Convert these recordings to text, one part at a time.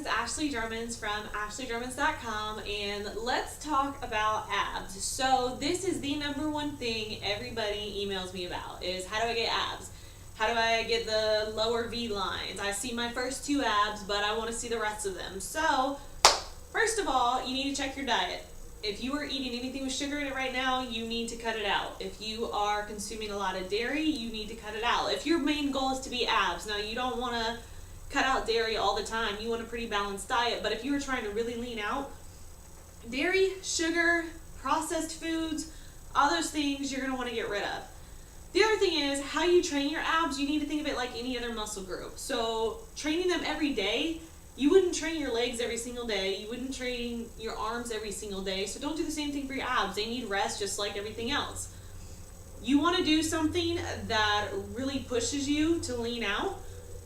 is Ashley Drummonds from AshleyDrummonds.com, and let's talk about abs. So this is the number one thing everybody emails me about is how do I get abs? How do I get the lower V lines? I see my first two abs, but I want to see the rest of them. So first of all, you need to check your diet. If you are eating anything with sugar in it right now, you need to cut it out. If you are consuming a lot of dairy, you need to cut it out. If your main goal is to be abs, now you don't want to cut out dairy all the time. You want a pretty balanced diet, but if you are trying to really lean out, dairy, sugar, processed foods, all those things you're going to want to get rid of. The other thing is how you train your abs. You need to think of it like any other muscle group. So training them every day, you wouldn't train your legs every single day. You wouldn't train your arms every single day. So don't do the same thing for your abs. They need rest just like everything else. You want to do something that really pushes you to lean out.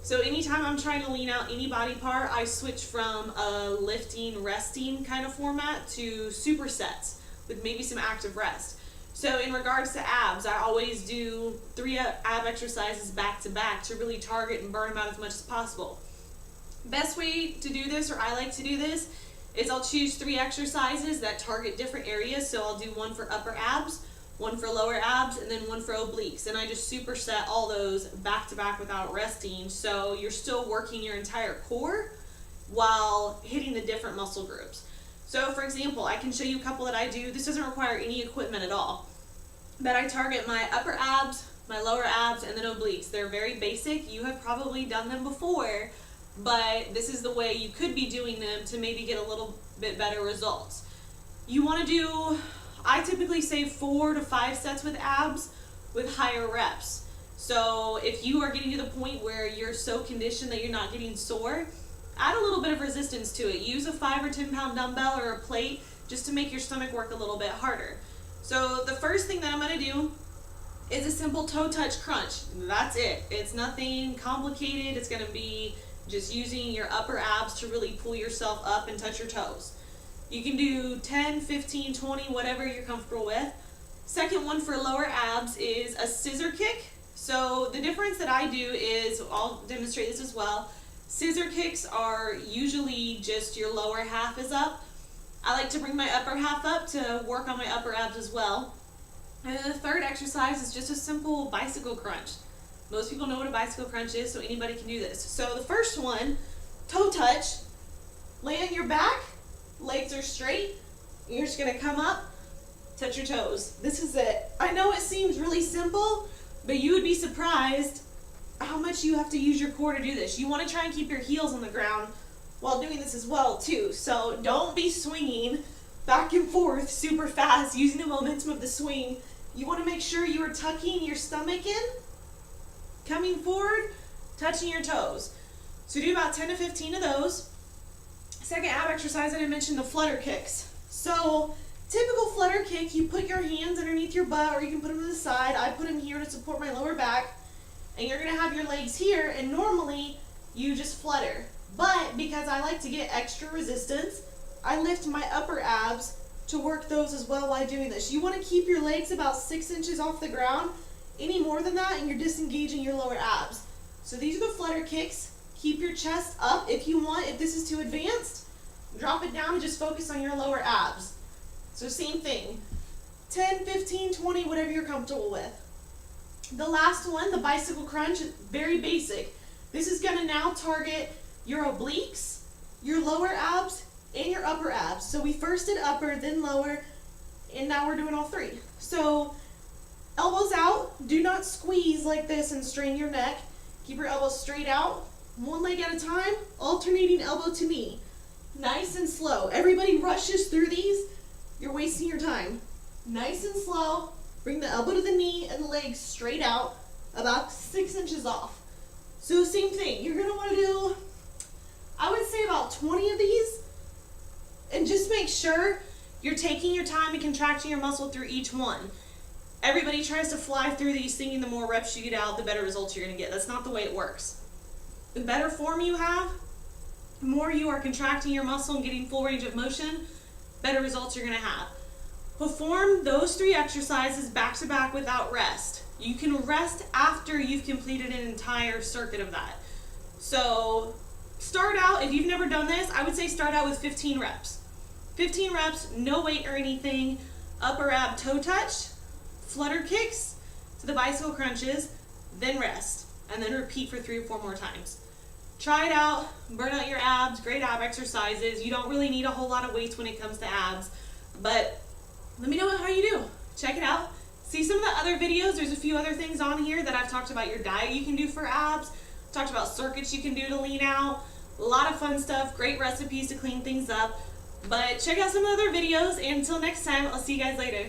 So anytime I'm trying to lean out any body part, I switch from a lifting, resting kind of format to supersets with maybe some active rest. So in regards to abs, I always do 3 ab exercises back to back to really target and burn them out as much as possible. Best way to do this, or I like to do this, is I'll choose 3 exercises that target different areas. So I'll do one for upper abs, one for lower abs, and then one for obliques. And I just superset all those back to back without resting. So you're still working your entire core while hitting the different muscle groups. So for example, I can show you a couple that I do. This doesn't require any equipment at all. But I target my upper abs, my lower abs, and then obliques. They're very basic. You have probably done them before, but this is the way you could be doing them to maybe get a little bit better results. You want to do, I typically say 4 to 5 sets with abs with higher reps. So if you are getting to the point where you're so conditioned that you're not getting sore, add a little bit of resistance to it. Use a 5 or 10 pound dumbbell or a plate just to make your stomach work a little bit harder. So the first thing that I'm going to do is a simple toe touch crunch. That's it. It's nothing complicated. It's going to be just using your upper abs to really pull yourself up and touch your toes. You can do 10, 15, 20, whatever you're comfortable with. Second one for lower abs is a scissor kick. So the difference that I do is, I'll demonstrate this as well. Scissor kicks are usually just your lower half is up. I like to bring my upper half up to work on my upper abs as well. And then the third exercise is just a simple bicycle crunch. Most people know what a bicycle crunch is, so anybody can do this. So the first one, toe touch, lay on your back, legs are straight, you're just gonna come up, touch your toes. This is it. I know it seems really simple, but you would be surprised how much you have to use your core to do this. You wanna try and keep your heels on the ground while doing this as well too. So don't be swinging back and forth super fast using the momentum of the swing. You wanna make sure you are tucking your stomach in, coming forward, touching your toes. So do about 10 to 15 of those. Second ab exercise that I mentioned, the flutter kicks. So typical flutter kick, you put your hands underneath your butt or you can put them to the side. I put them here to support my lower back. And you're gonna have your legs here, and normally you just flutter. But because I like to get extra resistance, I lift my upper abs to work those as well while doing this. You wanna keep your legs about 6 inches off the ground. Any more than that and you're disengaging your lower abs. So these are the flutter kicks. Keep your chest up if you want. If this is too advanced, drop it down and just focus on your lower abs. So same thing, 10, 15, 20, whatever you're comfortable with. The last one, the bicycle crunch, is very basic. This is gonna now target your obliques, your lower abs, and your upper abs. So we first did upper, then lower, and now we're doing all 3. So elbows out, do not squeeze like this and strain your neck. Keep your elbows straight out, one leg at a time, alternating elbow to knee. Nice and slow. Everybody rushes through these, you're wasting your time. Nice and slow, bring the elbow to the knee and the legs straight out, about 6 inches off. So same thing, you're gonna wanna do, I would say about 20 of these, and just make sure you're taking your time and contracting your muscle through each one. Everybody tries to fly through these thinking the more reps you get out, the better results you're gonna get. That's not the way it works. The better form you have, the more you are contracting your muscle and getting full range of motion, better results you're gonna have. Perform those 3 exercises back to back without rest. You can rest after you've completed an entire circuit of that. So start out, if you've never done this, I would say start out with 15 reps. 15 reps, no weight or anything, upper ab toe touch, flutter kicks to the bicycle crunches, then rest, and then repeat for 3 or 4 more times. Try it out, burn out your abs, great ab exercises. You don't really need a whole lot of weights when it comes to abs, but let me know how you do. Check it out. See some of the other videos. There's a few other things on here that I've talked about your diet you can do for abs, talked about circuits you can do to lean out, a lot of fun stuff, great recipes to clean things up. But check out some other videos, and until next time, I'll see you guys later.